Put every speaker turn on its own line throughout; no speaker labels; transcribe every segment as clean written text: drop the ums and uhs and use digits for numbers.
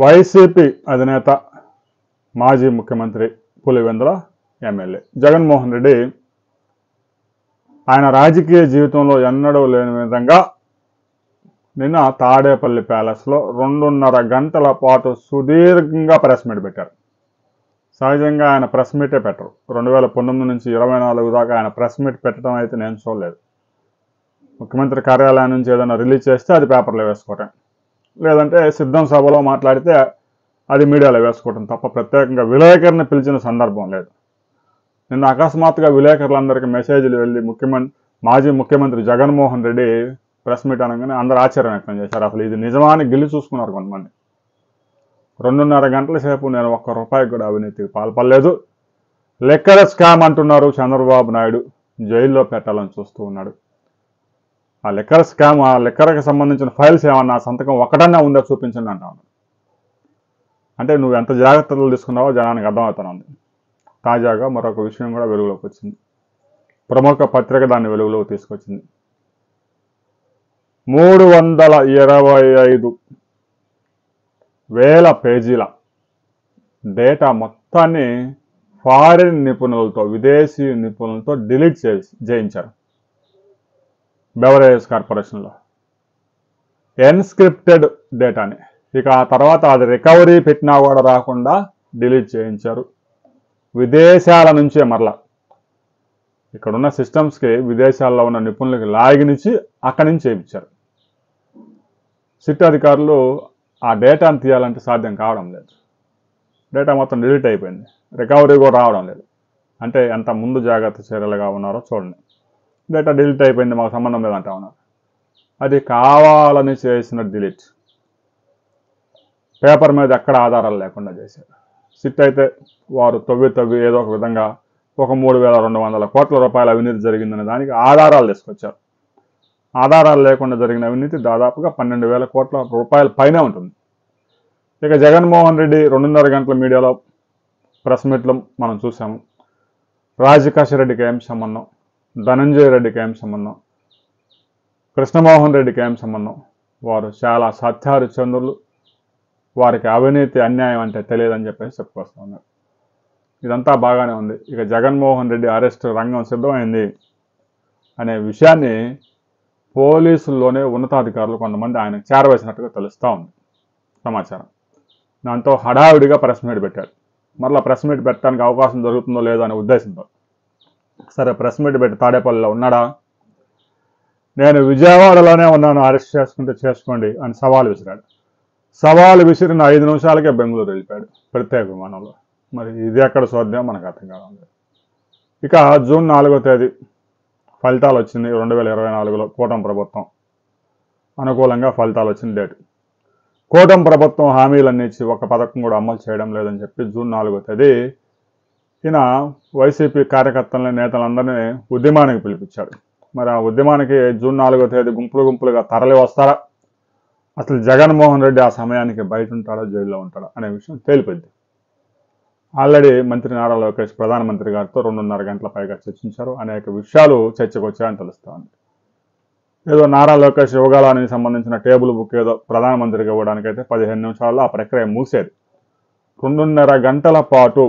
YCP అధినేత మాజీ ముఖ్యమంత్రి పులివెందుల ఎమ్మెల్యే జగన్మోహన్ రెడ్డి ఆయన రాజకీయ జీవితంలో ఎన్నడూ లేని విధంగా నిన్న తాడేపల్లి ప్యాలెస్లో 2.5 గంటల పాటు సుదీర్ఘంగా ప్రెస్ మీట్ పెట్టారు. సహజంగా ఆయన ప్రెస్ మీటే పెట్టరు. 2019 నుంచి 24 దాకా ఆయన ప్రెస్ మీట్ పెట్టడం అయితే నేను చూడలేదు. ముఖ్యమంత్రి కార్యాలయం నుంచి ఏదైనా రిలీజ్ చేస్తే అది పేపర్లో వేసుకోవటం, లేదంటే సిద్ధం సభలో మాట్లాడితే అది మీడియాలో వేసుకోవటం తప్ప ప్రత్యేకంగా విలేకరుని పిలిచిన సందర్భం లేదు. నిన్న అకస్మాత్తుగా విలేకరులందరికీ మెసేజ్లు వెళ్ళి మాజీ ముఖ్యమంత్రి జగన్మోహన్ రెడ్డి ప్రెస్ మీట్ అనగానే అందరూ ఆశ్చర్యం వ్యక్తం చేశారు. అసలు ఇది నిజమా అని గిల్లి చూసుకున్నారు కొంతమంది. 2.5 గంటల సేపు నేను ₹1 కూడా అవినీతికి పాల్పడలేదు, లెక్కర స్కామ్ అంటున్నారు చంద్రబాబు నాయుడు, జైల్లో పెట్టాలని చూస్తూ ఉన్నాడు. ఆ లెక్కర స్కామ్, ఆ లెక్కరకు సంబంధించిన ఫైల్స్ ఏమన్నా సంతకం ఒకటన్నా ఉందా చూపించండి అంటాను. అంటే నువ్వు ఎంత జాగ్రత్తలు తీసుకున్నావో జనానికి అర్థమవుతుంది. తాజాగా మరొక విషయం కూడా వెలుగులోకి వచ్చింది. ప్రముఖ పత్రిక దాన్ని వెలుగులోకి తీసుకొచ్చింది. 325,000 పేజీల డేటా మొత్తాన్ని ఫారిన్ నిపుణులతో, విదేశీ నిపుణులతో డిలీట్ చేయించారు బెవరేజ్ కార్పొరేషన్లో. ఎన్స్క్రిప్టెడ్ డేటాని. ఇక ఆ తర్వాత అది రికవరీ పెట్టినా కూడా రాకుండా డిలీట్ చేయించారు. విదేశాల నుంచే మరలా ఇక్కడున్న సిస్టమ్స్కి విదేశాల్లో ఉన్న నిపుణులకి లాగిన్ ఇచ్చి అక్కడి నుంచి చేయించారు. సిట్ అధికారులు ఆ డేటాను తీయాలంటే సాధ్యం కావడం లేదు. డేటా మొత్తం డిలీట్ అయిపోయింది, రికవరీ కూడా రావడం లేదు. అంటే ఎంత ముందు జాగ్రత్త చర్యలుగా ఉన్నారో చూడండి. డేటా డిలీట్ అయిపోయింది, మాకు సంబంధం లేదంటా ఉన్నారు. అది కావాలని చేసిన డిలీట్. పేపర్ మీద ఎక్కడ ఆధారాలు లేకుండా చేశారు. సిట్ అయితే వారు తవ్వి ఏదో ఒక విధంగా ఒక 3,200 కోట్ల రూపాయల అవినీతి జరిగిందనే దానికి ఆధారాలు తీసుకొచ్చారు. ఆధారాలు లేకుండా జరిగిన అవినీతి దాదాపుగా 12,000 కోట్ల రూపాయల పైనే ఉంటుంది. ఇక జగన్మోహన్ రెడ్డి 2.5 గంటల మీడియాలో ప్రెస్ మీట్లు మనం చూసాము. రాజకాశి రెడ్డికి ఏం సంబంధం, ధనంజయ రెడ్డికి ఏం సంబంధం, కృష్ణమోహన్ రెడ్డికి ఏం సంబంధం? వారు చాలా సత్యహరిశ్చంద్రులు, వారికి అవినీతి అన్యాయం అంటే తెలియదని చెప్పేసి చెప్పుకొస్తూ ఉన్నారు. ఇదంతా బాగానే ఉంది. ఇక జగన్మోహన్ రెడ్డి అరెస్ట్ రంగం సిద్ధమైంది అనే విషయాన్ని పోలీసుల్లోనే ఉన్నతాధికారులు కొంతమంది ఆయనకు చేరవేసినట్టుగా తెలుస్తూ ఉంది సమాచారం. దాంతో హడావిడిగా ప్రెస్ మీట్ పెట్టాడు. మరలా ప్రెస్ మీట్ పెట్టడానికి అవకాశం దొరుకుతుందో లేదో అనే ఉద్దేశంతో. సరే, ప్రెస్ మీట్ పెట్టి తాడేపల్లిలో ఉన్నాడా? నేను విజయవాడలోనే ఉన్నాను, అరెస్ట్ చేసుకుంటే చేసుకోండి అని సవాల్ విసిరాడు. సవాలు విసిరిన 5 నిమిషాలకే బెంగళూరు వెళ్ళిపోయాడు ప్రత్యేక విమానంలో. మరి ఇది ఎక్కడ చూద్దాం మనకు అర్థం కావాలి. ఇక జూన్ 4వ తేదీ ఫలితాలు వచ్చింది. 2024లో కూటమి ప్రభుత్వం అనుకూలంగా ఫలితాలు వచ్చిన డేట్. కూటమి ప్రభుత్వం హామీలన్నీ ఇచ్చి ఒక పథకం కూడా అమలు చేయడం లేదని చెప్పి జూన్ 4వ తేదీ ఈయన వైసీపీ కార్యకర్తలని, నేతలందరినీ ఉద్యమానికి పిలిపించాడు. మరి ఆ ఉద్యమానికి జూన్ 4వ తేదీ గుంపులుగా తరలి వస్తారా? అసలు జగన్మోహన్ రెడ్డి ఆ సమయానికి బయట ఉంటాడా, జైల్లో ఉంటాడా అనే విషయం తేలిపోయింది. ఆల్రెడీ మంత్రి నారా లోకేష్ ప్రధానమంత్రి గారితో 2.5 గంటల పైగా చర్చించారు. అనేక విషయాలు చర్చకు వచ్చాయని తెలుస్తోంది. ఏదో నారా లోకేష్ యువగాలానికి సంబంధించిన టేబుల్ బుక్ ఏదో ప్రధానమంత్రికి ఇవ్వడానికైతే 15 నిమిషాల్లో ఆ ప్రక్రియ ముగిసేది. 2.5 గంటల పాటు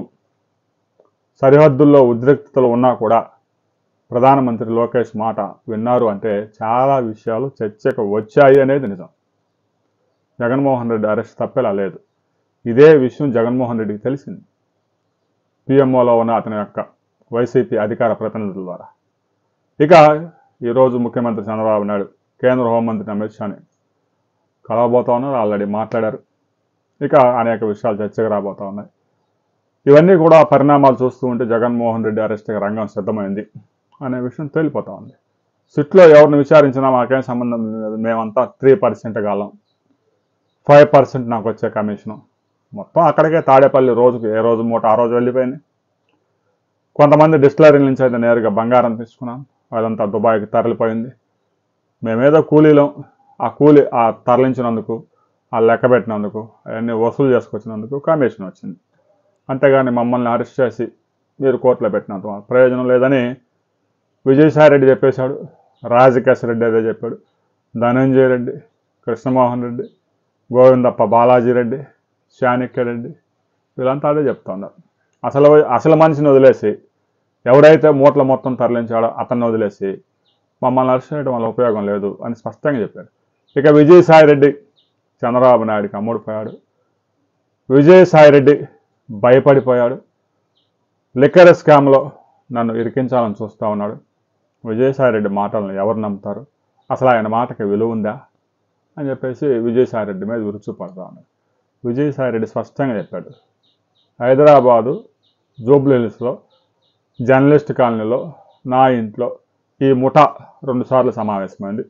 సరిహద్దుల్లో ఉద్రిక్తతలు ఉన్నా కూడా ప్రధానమంత్రి లోకేష్ మాట విన్నారు అంటే చాలా విషయాలు చర్చకు వచ్చాయి అనేది నిజం. జగన్మోహన్ రెడ్డి అరెస్ట్ తప్పేలా లేదు. ఇదే విషయం జగన్మోహన్ రెడ్డికి తెలిసింది పిఎంఓలో ఉన్న అతని యొక్క వైసీపీ అధికార ప్రతినిధుల ద్వారా. ఇక ఈరోజు ముఖ్యమంత్రి చంద్రబాబు నాయుడు కేంద్ర హోంమంత్రి అమిత్ షాని కలవబోతా ఉన్నారు, ఆల్రెడీ మాట్లాడారు. ఇక అనేక విషయాలు చర్చకు రాబోతా ఉన్నాయి. ఇవన్నీ కూడా పరిణామాలు చూస్తూ ఉంటే జగన్మోహన్ రెడ్డి అరెస్ట్కి రంగం సిద్ధమైంది అనే విషయం తేలిపోతా ఉంది. సిట్లో ఎవరిని విచారించినా మాకేం సంబంధం లేదు, మేమంతా 3% గాలం, 5% నాకు వచ్చే కమిషను, మొత్తం అక్కడికే తాడేపల్లి రోజుకి ఏ రోజు మూట ఆ రోజు వెళ్ళిపోయింది. కొంతమంది డిస్టిలరీ నుంచి అయితే నేరుగా బంగారం తీసుకున్నాం, అదంతా దుబాయ్కి తరలిపోయింది. మేమేదో కూలీలం, ఆ కూలీ ఆ తరలించినందుకు, ఆ లెక్క పెట్టినందుకు, అవన్నీ వసూలు చేసుకొచ్చినందుకు కమిషన్ వచ్చింది. అంతేగాని మమ్మల్ని అరెస్ట్ చేసి మీరు కోర్టులో పెట్టినంత ప్రయోజనం లేదని విజయసాయి రెడ్డి చెప్పేశాడు, రాజకేశ్ రెడ్డి అదే చెప్పాడు, ధనంజయ రెడ్డి, కృష్ణమోహన్ రెడ్డి, గోవిందప్ప బాలాజీ రెడ్డి, చాణక్యరెడ్డి వీళ్ళంతా అదే చెప్తా ఉన్నారు. అసలు మనిషిని వదిలేసి ఎవడైతే మూటల మొత్తం తరలించాడో అతన్ని వదిలేసి మమ్మల్ని అరెస్ట్ చేయడం వల్ల ఉపయోగం లేదు అని స్పష్టంగా చెప్పారు. ఇక విజయసాయిరెడ్డి చంద్రబాబు నాయుడికి అమ్ముడిపోయాడు. విజయసాయిరెడ్డి భయపడిపోయాడు. లిక్కర్ స్కామ్లో నన్ను ఇరికించాలని చూస్తూ ఉన్నాడు. విజయసాయిరెడ్డి మాటలను ఎవరు నమ్ముతారు? అసలు ఆయన మాటకి విలువ ఉందా అని చెప్పేసి విజయసాయిరెడ్డి మీద విరుచుపడతా ఉన్నాడు. విజయసాయిరెడ్డి స్పష్టంగా చెప్పాడు, హైదరాబాదు జూబ్లీ హిల్స్లో జర్నలిస్ట్ కాలనీలో నా ఇంట్లో ఈ ముఠా 2 సార్లు సమావేశమైంది.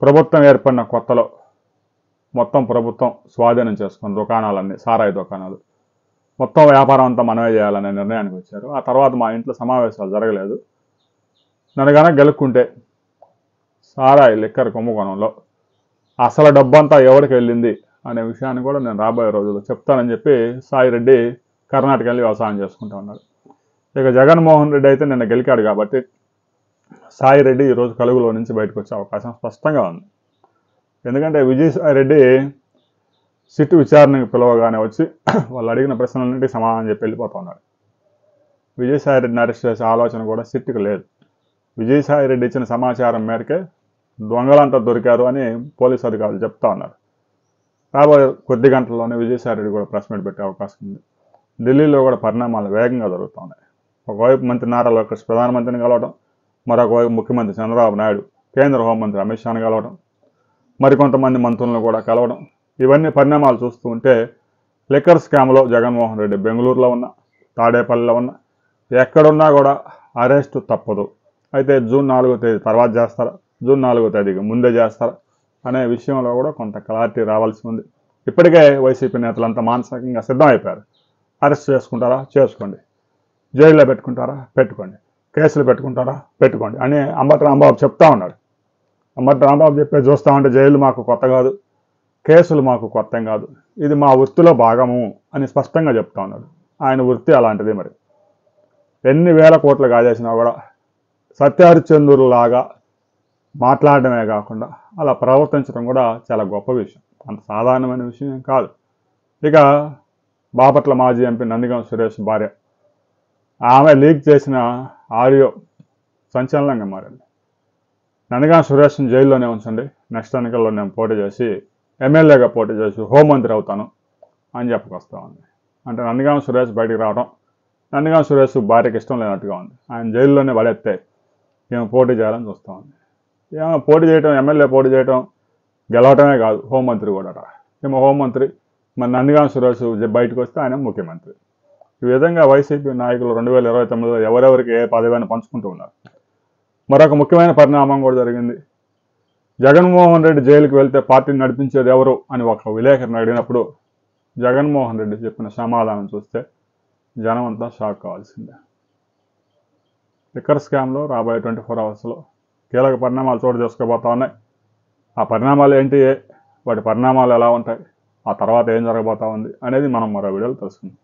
ప్రభుత్వం ఏర్పడిన కొత్తలో మొత్తం ప్రభుత్వం స్వాధీనం చేసుకున్న దుకాణాలన్నీ సారాయి దుకాణాలు మొత్తం వ్యాపారం అంతా మనమే చేయాలనే నిర్ణయానికి వచ్చారు. ఆ తర్వాత మా ఇంట్లో సమావేశాలు జరగలేదు. నన్ను కనుక గెలుక్కుంటే సారాయి లిక్కర్ కుంభకోణంలో అసలు డబ్బంతా ఎవరికి వెళ్ళింది అనే విషయాన్ని కూడా నేను రాబోయే రోజుల్లో చెప్తానని చెప్పి సాయిరెడ్డి కర్ణాటక వెళ్ళి వ్యవసాయం చేసుకుంటా ఉన్నాడు. ఇక జగన్మోహన్ రెడ్డి అయితే నిన్న గెలికాడు కాబట్టి సాయిరెడ్డి ఈరోజు కలుగులో నుంచి బయటకు వచ్చే అవకాశం స్పష్టంగా ఉంది. ఎందుకంటే విజయసాయిరెడ్డి సిట్ విచారణకు పిలవగానే వచ్చి వాళ్ళు అడిగిన ప్రశ్నలన్నింటికి సమాధానం చెప్పి వెళ్ళిపోతా ఉన్నాడు. విజయసాయిరెడ్డిని అరెస్ట్ చేసే ఆలోచన కూడా సిట్కి లేదు. విజయసాయిరెడ్డి ఇచ్చిన సమాచారం మేరకే దొంగలంతా దొరికారు అని పోలీసు అధికారులు చెప్తా ఉన్నారు. రాబోయే కొద్ది గంటల్లోనే విజయసాయిరెడ్డి కూడా ప్రెస్ మీట్ పెట్టే అవకాశం ఉంది. ఢిల్లీలో కూడా పరిణామాలు వేగంగా జరుగుతూ ఉన్నాయి. ఒకవైపు మంత్రి నారా లోకేష్ ప్రధానమంత్రిని కలవడం, మరొకవైపు ముఖ్యమంత్రి చంద్రబాబు నాయుడు కేంద్ర హోంమంత్రి అమిత్ షాని కలవడం, మరికొంతమంది మంత్రులను కూడా కలవడం, ఇవన్నీ పరిణామాలు చూస్తూ ఉంటే లిక్కర్ స్కామ్లో జగన్మోహన్ రెడ్డి బెంగళూరులో ఉన్న, తాడేపల్లిలో ఉన్న, ఎక్కడున్నా కూడా అరెస్టు తప్పదు. అయితే జూన్ 4వ తేదీ తర్వాత చేస్తారా, జూన్ 4వ తేదీకి ముందే చేస్తారా అనే విషయంలో కూడా కొంత క్లారిటీ రావాల్సి ఉంది. ఇప్పటికే వైసీపీ నేతలంతా మానసికంగా సిద్ధమైపోయారు. అరెస్ట్ చేసుకుంటారా, చేసుకోండి. జైల్లో పెట్టుకుంటారా, పెట్టుకోండి. కేసులు పెట్టుకుంటారా, పెట్టుకోండి అని అంబటి రాంబాబు చెప్తా ఉన్నాడు. అంబటి రాంబాబు చెప్పే చూస్తూ ఉంటే జైలు మాకు కొత్త కాదు, కేసులు మాకు కొత్త కాదు, ఇది మా వృత్తిలో భాగము అని స్పష్టంగా చెప్తా ఉన్నాడు. ఆయన వృత్తి అలాంటిది. మరి ఎన్ని వేల కోట్లు కాజేసినా కూడా సత్యహరిచంద్రులాగా మాట్లాడడమే కాకుండా అలా ప్రవర్తించడం కూడా చాలా గొప్ప విషయం, అంత సాధారణమైన విషయం ఏం కాదు. ఇక బాపట్ల మాజీ ఎంపీ నందిగం సురేష్ భార్య, ఆమె లీక్ చేసిన ఆడియో సంచలనంగా మారింది. నందిగం సురేష్ని జైల్లోనే ఉంచండి, నెక్స్ట్ ఎన్నికల్లో నేను పోటీ చేసి ఎమ్మెల్యేగా పోటీ చేసి హోంమంత్రి అవుతాను అని చెప్పుకొస్తా ఉంది. అంటే నందిగం సురేష్ బయటికి రావడం నందిగం సురేష్ భార్యకి ఇష్టం లేనట్టుగా ఉంది. ఆయన జైల్లోనే పడేస్తే ఏమో పోటీ చేయాలని చూస్తూ ఉంది. ఏమో పోటీ చేయటం, ఎమ్మెల్యే పోటీ చేయటం గెలవటమే కాదు, హోంమంత్రి కూడా. ఏమో హోంమంత్రి, మరి నందిగం సురేష్ బయటకు వస్తే ఆయన ముఖ్యమంత్రి. ఈ విధంగా వైసీపీ నాయకులు 2029లో ఎవరెవరికి ఏ పదవిని పంచుకుంటూ ఉన్నారు. మరొక ముఖ్యమైన పరిణామం కూడా జరిగింది. జగన్మోహన్ రెడ్డి జైలుకి వెళ్తే పార్టీని నడిపించేది ఎవరు అని ఒక విలేకరిని అడిగినప్పుడు జగన్మోహన్ రెడ్డి చెప్పిన సమాధానం చూస్తే జనం అంతా షాక్ కావాల్సిందే. లిక్కర్ స్కామ్లో రాబోయే 24 అవర్స్లో కీలక పరిణామాలు చోటు చేసుకోబోతా ఉన్నాయి. ఆ పరిణామాలు ఏంటి, వాటి పరిణామాలు ఎలా ఉంటాయి, ఆ తర్వాత ఏం జరగబోతా ఉంది అనేది మనం మరో వీడియోలో తెలుసుకుందాం.